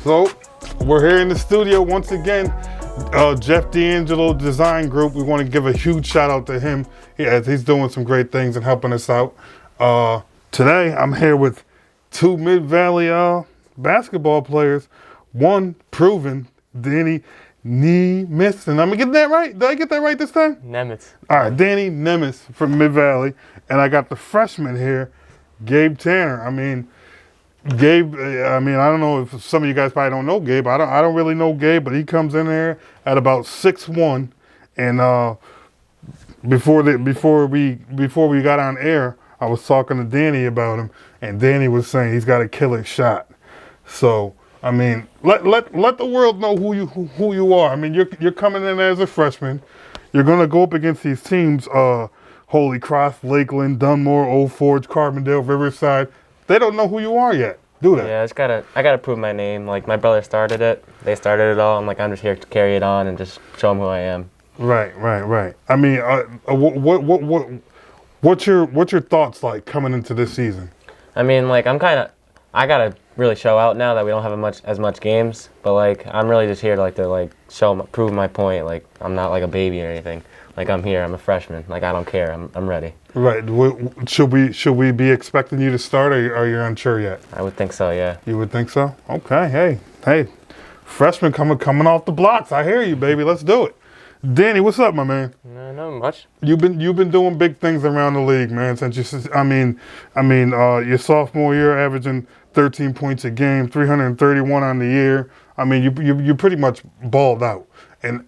So we're here in the studio once again. Jeff D'Angelo Design Group. We want to give a huge shout out to him as he's doing some great things and helping us out. Today I'm here with two Mid-Valley basketball players. One proven, Danny Nemitz, and I'm gonna get that right. Did I get that right this time? Nemitz. All right, Danny Nemitz from Mid-Valley, and I got the freshman here, Gabe Tanner. I mean, Gabe, I don't know if some of you guys probably don't know Gabe. I don't really know Gabe, but he comes in there at about 6'1", and before we got on air, I was talking to Danny about him, and Danny was saying he's got a killer shot. So I mean, let the world know who you are. I mean, you're coming in as a freshman. You're gonna go up against these teams: Holy Cross, Lakeland, Dunmore, Old Forge, Carbondale, Riverside. They don't know who you are yet, do they? Yeah, I gotta prove my name. Like, my brother started it. They started it all. I'm just here to carry it on and just show them who I am. Right. I mean, what's your thoughts like coming into this season? I mean, like, I gotta really show out now that we don't have as much games. But like, I'm really just here to prove my point. Like, I'm not like a baby or anything. Like, I'm here. I'm a freshman. Like, I don't care. I'm ready. Right. Should we be expecting you to start, or are you unsure yet? I would think so. Yeah. You would think so? Okay. Hey, freshman coming off the blocks. I hear you, baby. Let's do it. Danny, what's up, my man? No, not much. You've been doing big things around the league, man. Since your sophomore year, averaging 13 points a game, 331 on the year. I mean, you pretty much balled out, and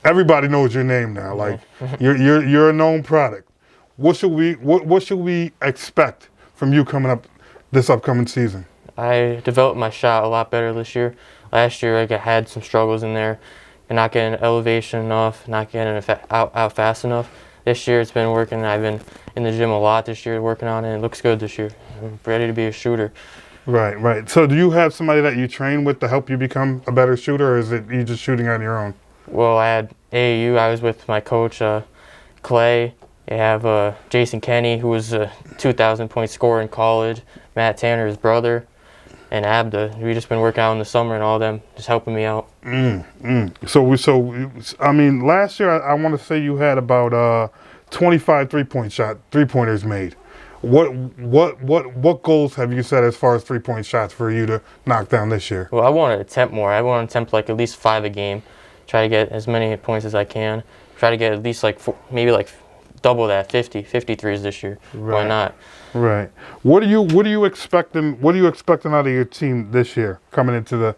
everybody knows your name now. Like, you're a known product. What should we expect from you coming up this upcoming season? I developed my shot a lot better this year. Last year, I had some struggles in there, and not getting elevation enough, not getting it out fast enough. This year, it's been working. I've been in the gym a lot this year, working on it. It looks good this year. I'm ready to be a shooter. Right. So, do you have somebody that you train with to help you become a better shooter, or is it you just shooting on your own? Well, I had AAU. I was with my coach, Clay. I have Jason Kenny, who was a 2,000-point scorer in college. Matt Tanner, his brother, and Abda. We just been working out in the summer, and all of them just helping me out. So I mean, last year I want to say you had about 25 three-pointers made. What goals have you set as far as 3-point shots for you to knock down this year? Well, I want to attempt more. I want to attempt like at least 5 a game. Try to get as many points as I can. Try to get at least maybe double that, 53s this year. Right. Why not? Right. What are you expecting out of your team this year coming into the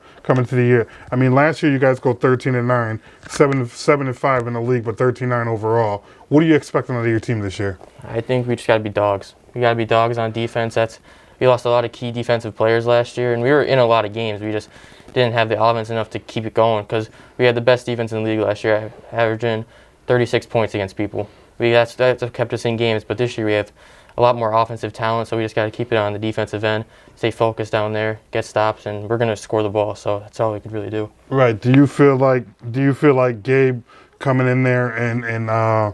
year? I mean, last year you guys go 13-9, 7-5 in the league, but 13-9 overall. What are you expecting out of your team this year? I think we just got to be dogs. We got to be dogs on defense. We lost a lot of key defensive players last year, and we were in a lot of games. We just didn't have the offense enough to keep it going because we had the best defense in the league last year, averaging 36 points against people. That's kept us in games, but this year we have a lot more offensive talent, so we just got to keep it on the defensive end, stay focused down there, get stops, and we're going to score the ball, so that's all we could really do. Right. Do you feel like Gabe coming in there and in the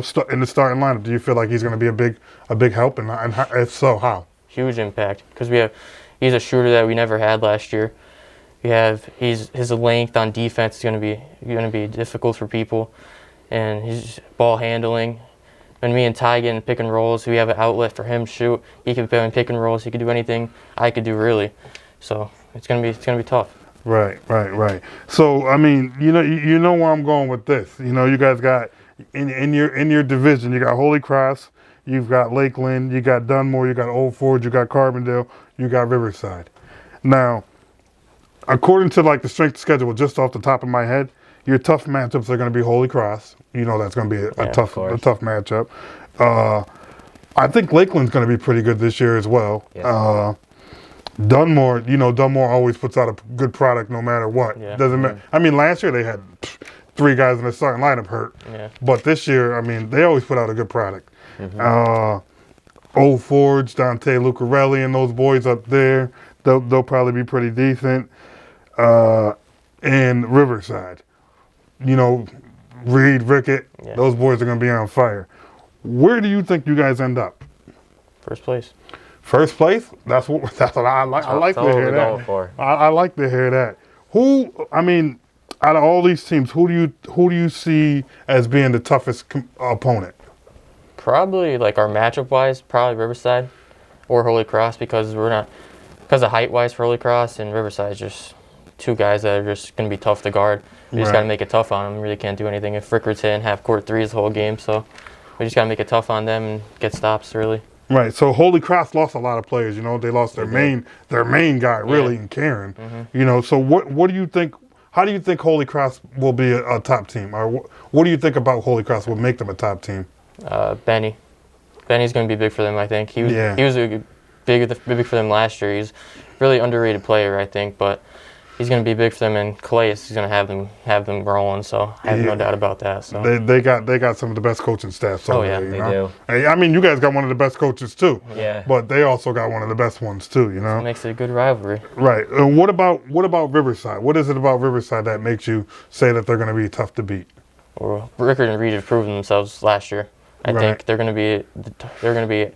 starting lineup, do you feel like he's going to be a big help, and if so, how? Huge impact, because he's a shooter that we never had last year. His length on defense is going to be difficult for people, and his ball handling. When me and Ty get in pick and rolls, we have an outlet for him to shoot. He can play in pick and rolls. He can do anything I could do, really. So it's gonna be tough. Right. So I mean, you know where I'm going with this. You guys got in your division. You got Holy Cross. You've got Lakeland. You got Dunmore. You got Old Forge. You got Carbondale. You got Riverside. Now, according to the strength schedule, just off the top of my head, your tough matchups are going to be Holy Cross. That's going to be a tough matchup. I think Lakeland's going to be pretty good this year as well. Yes. Dunmore, Dunmore always puts out a good product no matter what. Yeah. Doesn't matter. I mean, last year they had 3 guys in the starting lineup hurt. Yeah. But this year, I mean, they always put out a good product. Mm-hmm. Old Forge, Dante Lucarelli, and those boys up there, they'll probably be pretty decent. And Riverside. Reed, Rickett, those boys are going to be on fire. Where do you think you guys end up? First place. First place? That's what I like. I like to That's all hear we're that. going for. I like to hear that. Out of all these teams, who do you see as being the toughest opponent? Probably like our matchup wise, probably Riverside or Holy Cross because of height wise for Holy Cross and Riverside is just two guys that are just going to be tough to guard. We just got to make it tough on them. We really can't do anything if Rickard's hitting half court threes the whole game. So we just got to make it tough on them and get stops really. Right. So Holy Cross lost a lot of players. You know, they lost their main guy really in Karen. Mm-hmm. You know, so what do you think? How do you think Holy Cross will be a top team, or what do you think about Holy Cross will make them a top team? Benny. Benny's going to be big for them, I think. He was big for them last year. He's a really underrated player, I think, but he's going to be big for them, and Calais is going to have them rolling, so I have no doubt about that. So they got some of the best coaching staffs over there, they know? do. Hey, I mean, you guys got one of the best coaches too. Yeah. But they also got one of the best ones too, you know? it makes it a good rivalry. Right. And what about Riverside? What is it about Riverside that makes you say that they're going to be tough to beat? Well, Rickard and Reed have proven themselves last year. I think they're going to be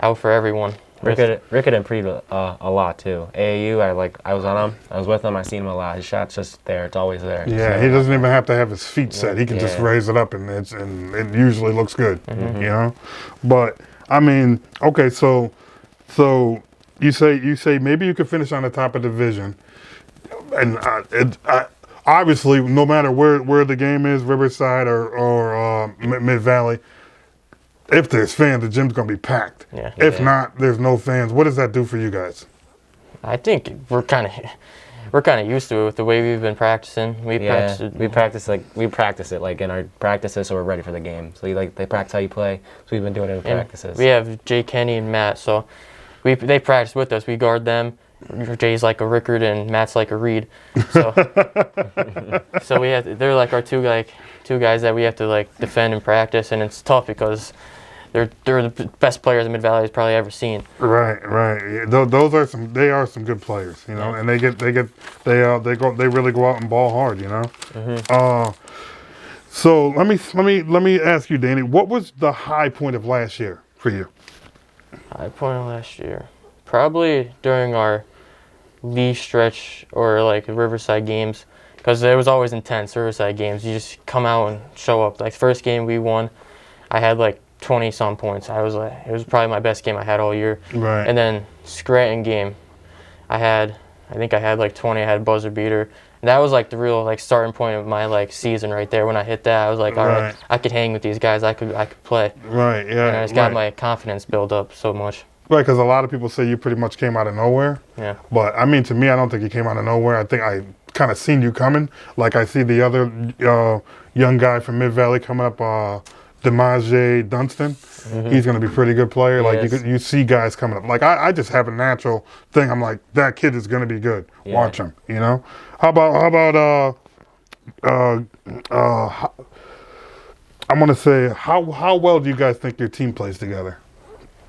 out for everyone. Rickard improved a lot too. AAU, I was on him. I was with him. I seen him a lot. His shot's just there. It's always there. Yeah, so, he doesn't even have to have his feet set. He can just raise it up, and it usually looks good. Mm-hmm. You know, but I mean, okay, so you say maybe you could finish on the top of the division, and obviously no matter where the game is, Riverside or Mid Valley. If there's fans, the gym's gonna be packed. Yeah. If not, there's no fans. What does that do for you guys? I think we're kind of used to it with the way we've been practicing. We practice it like in our practices, so we're ready for the game. So they practice how you play. So we've been doing it in practices. We have Jay Kenny and Matt, so they practice with us. We guard them. Jay's like a Rickard and Matt's like a Reed. So they're like our two guys that we have to like defend in practice, and it's tough because they're the best players the Mid Valley has probably ever seen. Right. Yeah, those are some good players, you know, and they really go out and ball hard, you know. Mm-hmm. So let me ask you, Danny, what was the high point of last year for you? High point of last year, probably during our Lee stretch or like Riverside games, because there was always intense Riverside games. You just come out and show up. Like first game we won, I had like 20-some points. It was probably my best game I had all year. Right. And then Scranton game, I think I had like 20. I had a buzzer beater. And that was like the real like starting point of my like season right there. When I hit that, I was like, all right, I could hang with these guys. I could play. Right. Yeah. And I just got my confidence built up so much. Right, because a lot of people say you pretty much came out of nowhere. Yeah. But I mean, to me, I don't think you came out of nowhere. I think I kind of seen you coming. Like I see the other young guy from Mid Valley coming up, DeMaje Dunstan. Mm-hmm. He's going to be a pretty good player. Like you see guys coming up. Like I just have a natural thing. I'm like, that kid is going to be good. Yeah. Watch him. You know. How about I'm going to say how well do you guys think your team plays together?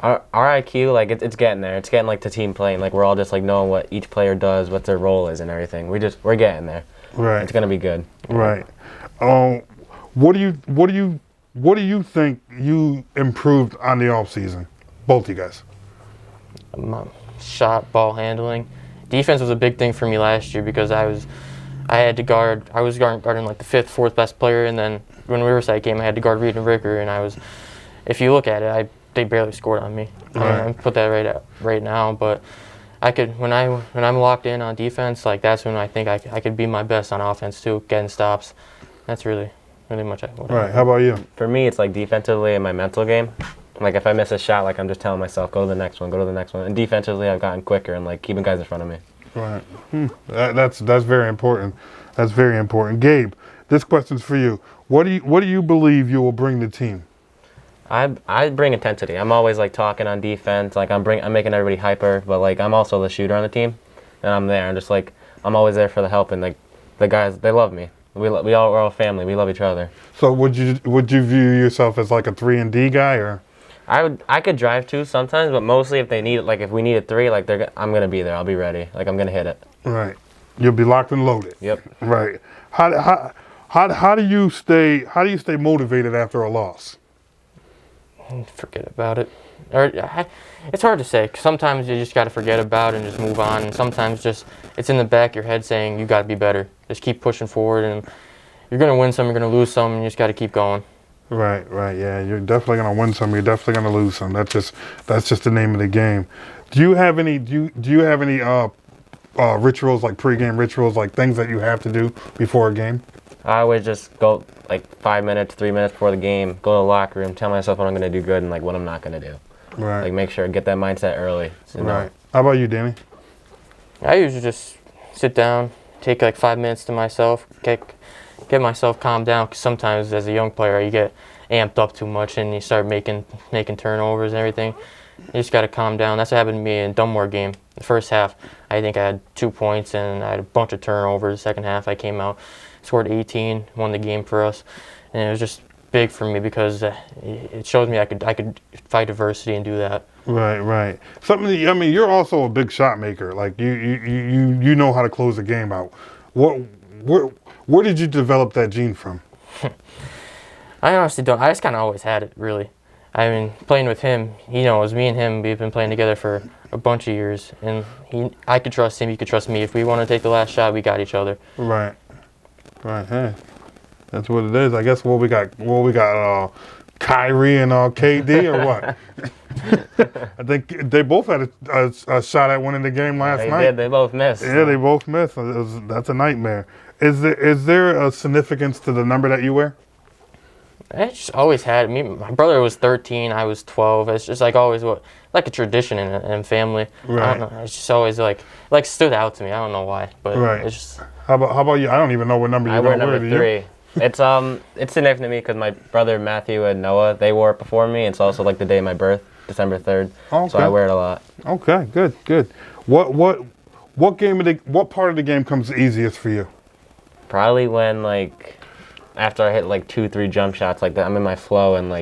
Our IQ, like it's getting there. It's getting like the team playing. Like we're all just like knowing what each player does, what their role is, and everything. We're getting there. Right. It's gonna be good. Right. What do you think you improved on the off season? Both you guys. Shot, ball handling, defense was a big thing for me last year because I was guarding like the fifth, fourth best player, and then when Riverside came, I had to guard Reed and Ricker, and if you look at it, they barely scored on me. Right. I put that right now, but I could when I'm locked in on defense, like that's when I think I could be my best on offense too, getting stops. That's really much what Right. How about you? For me, it's like defensively in my mental game. Like if I miss a shot, like I'm just telling myself, go to the next one. And defensively, I've gotten quicker and like keeping guys in front of me. Right. That's very important. That's very important. Gabe, this question's for you. What do you believe you will bring the team? I bring intensity. I'm always like talking on defense. Like I'm making everybody hyper, but like I'm also the shooter on the team, and I'm there. I'm just like I'm always there for the help, and like the guys, they love me. We're all family. We love each other. So would you view yourself as like a 3-and-D guy, or? I could drive too sometimes, but mostly if they need it, like if we need a three, like I'm gonna be there. I'll be ready. Like I'm gonna hit it. Right. You'll be locked and loaded. Yep. Right. How do you stay motivated after a loss? Forget about it. It's hard to say. 'Cause sometimes you just got to forget about it and just move on. And sometimes just it's in the back of your head saying you got to be better. Just keep pushing forward, and you're gonna win some, you're gonna lose some, and you just got to keep going. Right, yeah. You're definitely gonna win some. You're definitely gonna lose some. That's just the name of the game. Do you have any? Do you have any rituals, like pregame rituals, like things that you have to do before a game? I would just go like 5 minutes, 3 minutes before the game, go to the locker room, tell myself what I'm going to do good and like what I'm not going to do. Right. Like make sure get that mindset early. So Right. How about you, Danny? I usually just sit down, take like 5 minutes to myself, get myself calmed down. Because sometimes as a young player, you get amped up too much and you start making turnovers and everything. You just got to calm down. That's what happened to me in Dunmore game. The first half, I think I had 2 points and I had a bunch of turnovers. The second half, I came out, scored 18, won the game for us, and it was just big for me because it showed me I could fight adversity and do that. Right. Something. I mean, you're also a big shot maker. Like you know how to close the game out. Where did you develop that gene from? I honestly don't. I just kind of always had it, really. I mean, playing with him, he knows me and him. We've been playing together for a bunch of years, and I could trust him. He could trust me. If we want to take the last shot, we got each other. Right. Hey, that's what it is. I guess what we got. Kyrie and KD or what? I think they both had a shot at winning the game last night. They did. They both missed. Yeah, they both missed. That's a nightmare. Is there a significance to the number that you wear? I just always had me. My brother was 13. I was 12. It's just like always like a tradition in family. Right. I don't know. It's just always like stood out to me. I don't know why, but right. It's just. How about you? I don't even know what number you're I wear gonna wear. number 3. It's significant to me because my brother Matthew and Noah, they wore it before me. It's also like the day of my birth, December 3rd. Okay. So I wear it a lot. Okay, good. What part of the game comes easiest for you? Probably when after I hit 2-3 jump shots like that, I'm in my flow and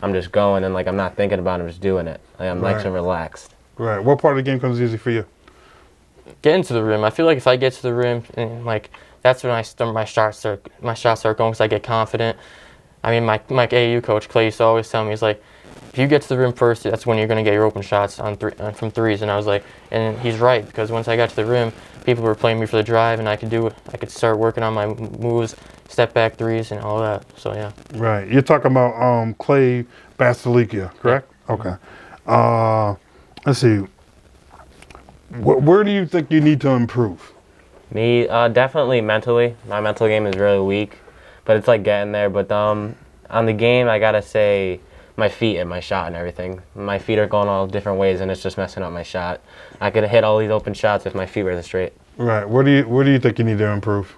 I'm just going and I'm not thinking about it, I'm just doing it. I'm nice and relaxed. Right. What part of the game comes easy for you? Getting to the rim. I feel like if I get to the rim and that's when my shots start going because I get confident. I mean, my AAU coach Clay used to always tell me, he's like, if you get to the rim first, that's when you're going to get your open shots from threes. And I was like, and he's right, because once I got to the rim, people were playing me for the drive, and I could start working on my moves, step back threes, and all that. So yeah. Right. You're talking about Clay Bastilica, correct? Yeah. Okay. Let's see. Where do you think you need to improve? Me, definitely mentally. My mental game is really weak, but it's getting there. But on the game, I gotta say my feet and my shot and everything. My feet are going all different ways, and it's just messing up my shot. I could hit all these open shots if my feet were straight. Right. Where do you think you need to improve?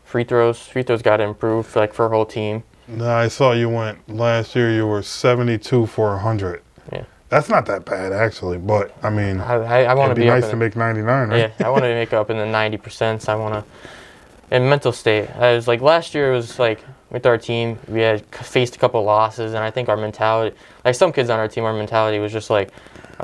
Free throws got to improve for our whole team. No, I saw you went last year. You were 72 for 100. Yeah. That's not that bad actually, but I mean, I want to be nice to make 99, right? Yeah, I want to make up in the 90%. I want to. And mental state. I was last year. It was with our team, we had faced a couple of losses, and I think our mentality, some kids on our team, our mentality was just all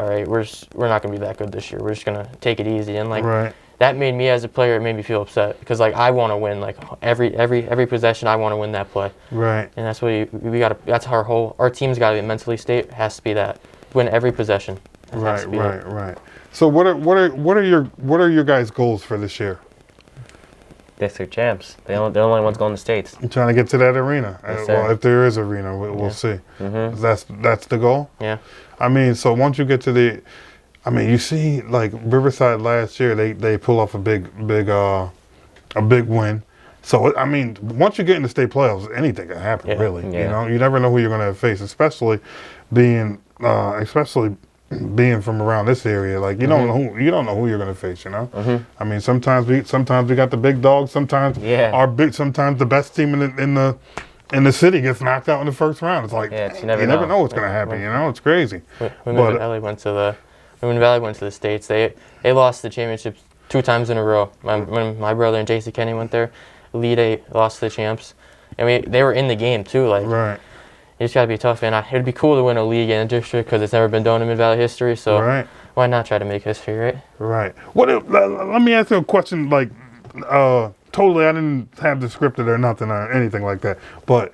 right, we're not gonna be that good this year. We're just gonna take it easy, and right. That made me as a player, it made me feel upset because I want to win every possession. I want to win that play. Right. And that's what we got to. That's our team's got to be mentally state. Has to be that win every possession. Right. So what are your guys' goals for this year? District champs. They're the only ones going to states. I'm trying to get to that arena. Yes, Well, if there is arena, we'll see. Mm-hmm. That's the goal. Yeah. I mean, so once you get to you see, Riverside last year, they pull off a big win. So I mean, once you get into state playoffs, anything can happen. Really. Yeah. You never know who you're going to face, especially being from around this area. You don't know who you're going to face. Mm-hmm. I mean, sometimes we got the big dogs. Sometimes sometimes the best team in the city gets knocked out in the first round. It's you never know what's going to happen. It's crazy. Women Valley went to the states. They lost the championship 2 times in a row. When my brother and JC Kenny went there, Elite 8 lost to the champs, and they were in the game too. Right. You just gotta be tough, and it'd be cool to win a league in a district because it's never been done in Mid Valley history. So why not try to make history, right? Right. Let me ask you a question. Totally, I didn't have this scripted or nothing or anything like that. But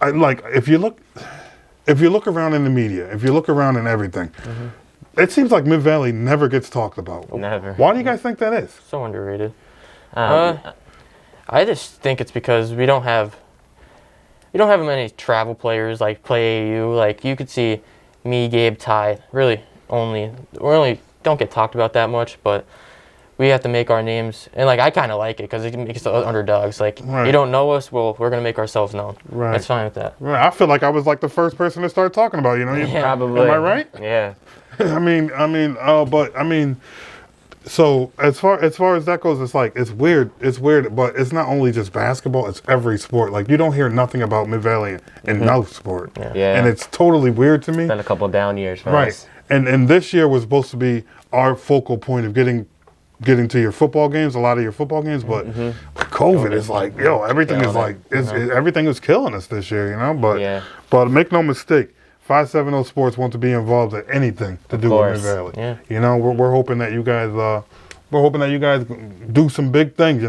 if you look around in the media, if you look around in everything, it seems like Mid Valley never gets talked about. Never. Why do you guys think that is? So underrated. Um, I just think it's because we don't have many travel players like play AAU. Like you could see me, Gabe, Ty. Really, we only don't get talked about that much, but we have to make our names. And like I kind of like it because it makes us underdogs. Like you don't know us, well, we're gonna make ourselves known. Right. That's fine with that. Right. I feel like I was like the first person to start talking about. Probably. Am I right? Yeah. So as far as that goes, it's like it's weird, but it's not only just basketball; it's every sport. Like you don't hear nothing about Mid Valley in no sport, Yeah. and it's totally weird to me. Been a couple down years for Right, us. and this year was supposed to be our focal point of getting to your football games, a lot of your football games, but COVID is like, everything is like, everything is killing us this year, But make no mistake, 570 Sports want to be involved in anything to do with Mid Valley. Yeah. We're hoping that you guys, do some big things.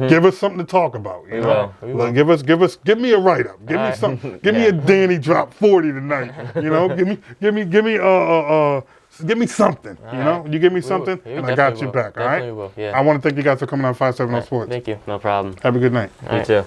Give us something to talk about. We will. Like, give me a write up. Give me something. Give me a Danny drop 40 tonight. Give me something. You give me something, and I got you back. All right. Definitely will. Yeah. I want to thank you guys for coming on 570 Sports. Thank you. No problem. Have a good night. You too.